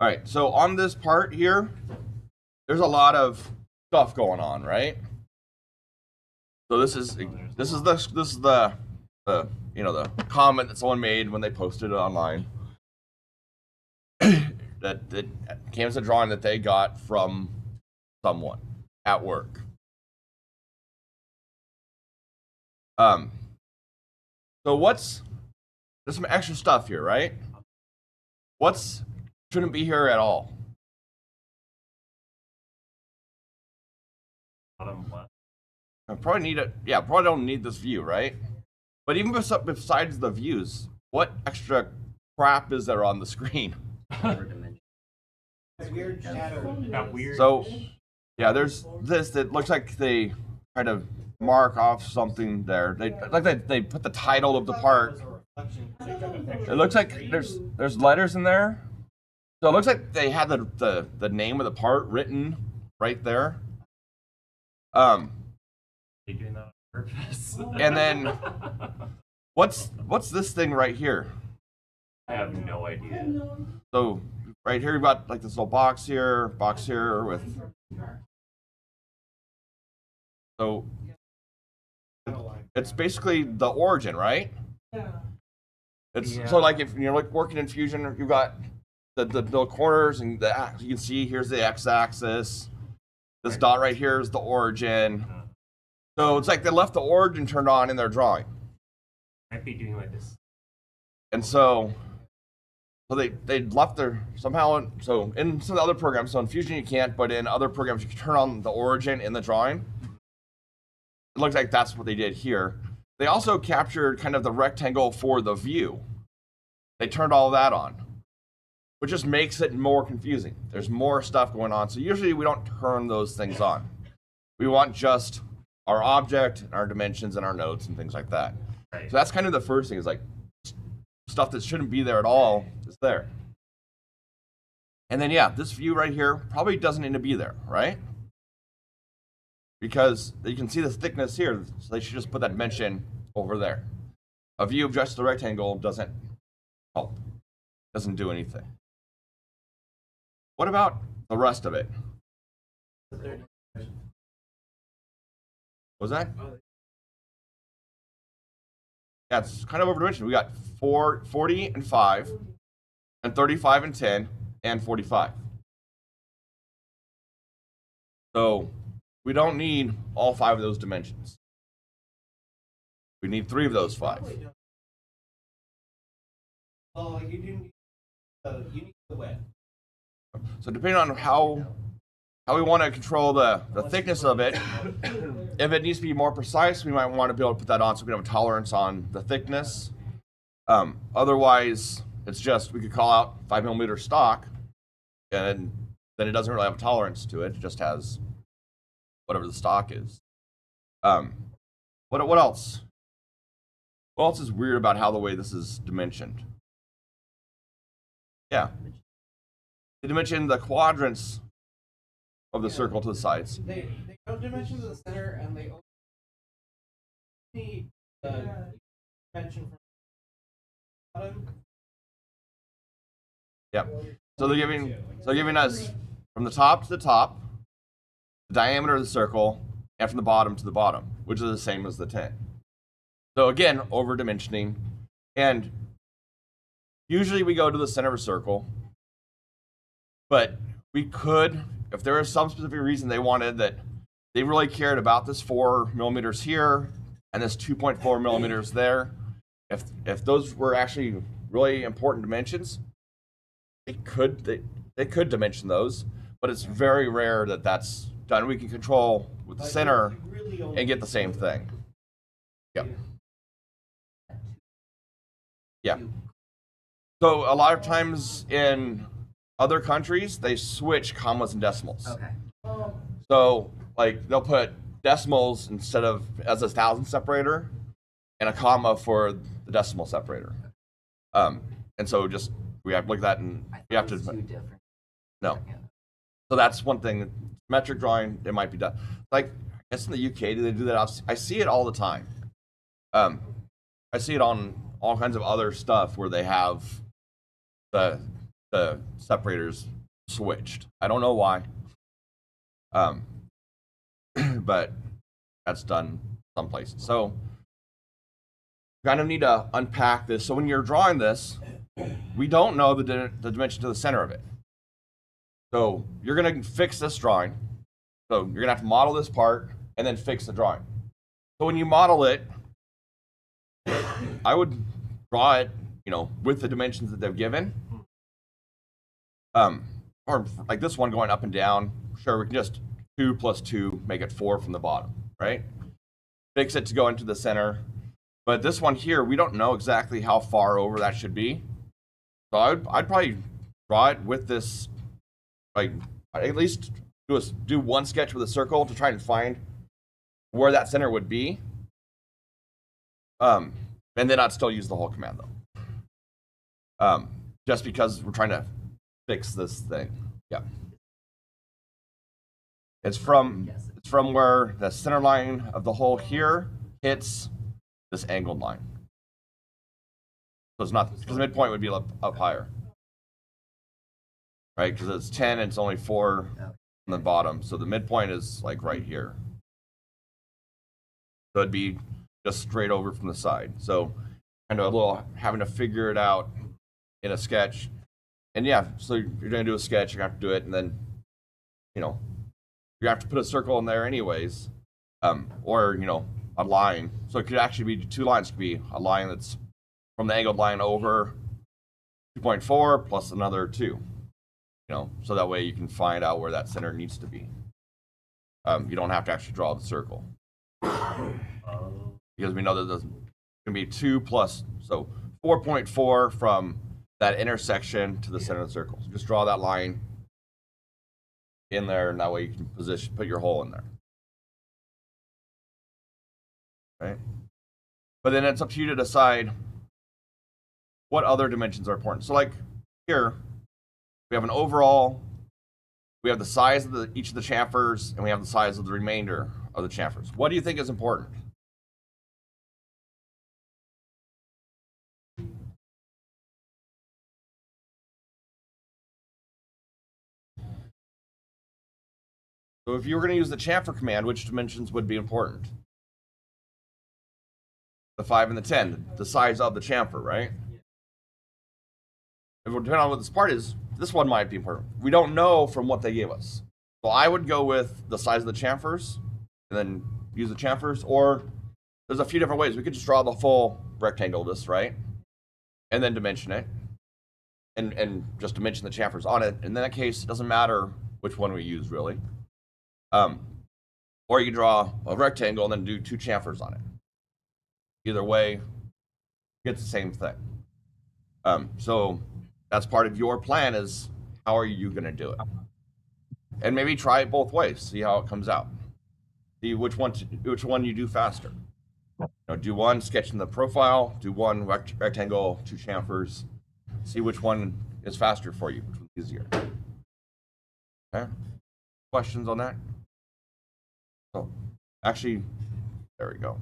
All right, so on this part here, there's a lot of stuff going on, right? So this is the the comment that someone made when they posted it online. that came as a drawing that they got from someone at work. So there's some extra stuff here, right? What's shouldn't be here at all? Bottom left. I probably need it. Yeah, probably don't need this view, right? But even besides the views, what extra crap is there on the screen? Weird shadow. That weird. So, yeah, there's this that looks like they kind of mark off something there. They put the title of the part. It looks like there's letters in there. So it looks like they had the name of the part written right there. They doing that on purpose. And then what's this thing right here? I have no idea. So right here you've got like this little box here with. So it's basically the origin, right? It's so like if you're like working in Fusion, you've got the corners and you can see here's the x-axis. This dot right here is the origin. So it's like they left the origin turned on in their drawing. Might be doing like this. And so they left their somehow. So in some of the other programs, so in Fusion you can't, but in other programs you can turn on the origin in the drawing. It looks like that's what they did here. They also captured kind of the rectangle for the view. They turned all of that on, which just makes it more confusing. There's more stuff going on. So usually we don't turn those things on. We want just our object, our dimensions, and our nodes and things like that. Right. So that's kind of the first thing is like stuff that shouldn't be there at all is there. And then yeah, this view right here probably doesn't need to be there, right? Because you can see the thickness here, so they should just put that dimension over there. A view of just the rectangle doesn't help, doesn't do anything. What about the rest of it? Was that? Yeah, it's kind of overdimensioned. We got 40 and 5, and 35 and 10, and 45. So we don't need all 5 of those dimensions. We need 3 of those 5. Well, you do need the width. So depending on how we want to control the thickness of it, if it needs to be more precise, we might want to be able to put that on so we can have a tolerance on the thickness. Otherwise, it's just we could call out 5mm stock, and then it doesn't really have a tolerance to it. It just has whatever the stock is. What else? What else is weird about how the way this is dimensioned? Yeah. They dimension the quadrants of the circle to the sides. They don't dimension to the center, and they only need the dimension from the bottom. Yep. So they're giving us from the top to the top, the diameter of the circle, and from the bottom to the bottom, which is the same as the 10. So again, over dimensioning, and usually we go to the center of a circle, but we could, if there was some specific reason they wanted that they really cared about this 4mm here and this 2.4mm there, if those were actually really important dimensions, they could dimension those, but it's very rare that that's done. We can control with the center and get the same thing. Yep. Yeah. So a lot of times in other countries, they switch commas and decimals. Okay. So like they'll put decimals instead of as a thousand separator and a comma for the decimal separator. And so just we have to look at that and you have to. Two different. No. So that's one thing. Metric drawing, it might be done. Like I guess in the UK, do they do that? I see it all the time. I see it on all kinds of other stuff where they have the the separators switched. I don't know why. But that's done someplace. So kind of need to unpack this. So when you're drawing this, we don't know the dimension to the center of it. So you're going to fix this drawing. So you're going to have to model this part and then fix the drawing. So when you model it, I would draw it, with the dimensions that they've given. Or like this one going up and down. Sure, we can just 2 plus 2, make it 4 from the bottom, right? Fix it to go into the center. But this one here, we don't know exactly how far over that should be. So I'd probably draw it with this, like at least do one sketch with a circle to try and find where that center would be. And then I'd still use the whole command though. Just because we're trying to fix this thing. Yeah. It's from where the center line of the hole here hits this angled line. So it's not, because the midpoint would be up higher. Right? Because it's 10 and it's only 4 on the bottom. So the midpoint is like right here. So it'd be just straight over from the side. So kind of a little having to figure it out in a sketch. And yeah, so you're going to do a sketch, you're going to have to do it, and then, you have to put a circle in there anyways, or, a line. So it could actually be 2 lines. It could be a line that's from the angled line over 2.4 plus another 2, so that way you can find out where that center needs to be. You don't have to actually draw the circle. Because we know that there's going to be 2 plus, so 4.4 from that intersection to the center of the circle. So just draw that line in there, and that way you can put your hole in there. Right? But then it's up to you to decide what other dimensions are important. So like here, we have an overall, we have the size of each of the chamfers, and we have the size of the remainder of the chamfers. What do you think is important? So if you were going to use the chamfer command, which dimensions would be important? The 5 and the 10, the size of the chamfer, right? Depending on what this part is, this one might be important. We don't know from what they gave us. So I would go with the size of the chamfers and then use the chamfers, or there's a few different ways. We could just draw the full rectangle of this, right? And then dimension it. And just dimension the chamfers on it. In that case, it doesn't matter which one we use, really. Or you draw a rectangle and then do 2 chamfers on it. Either way, it's the same thing. So that's part of your plan, is how are you going to do it? And maybe try it both ways, see how it comes out. See which one you do faster. Do one sketching the profile, do one rectangle, 2 chamfers. See which one is faster for you, which one's easier. Okay? Questions on that? Oh, actually, there we go.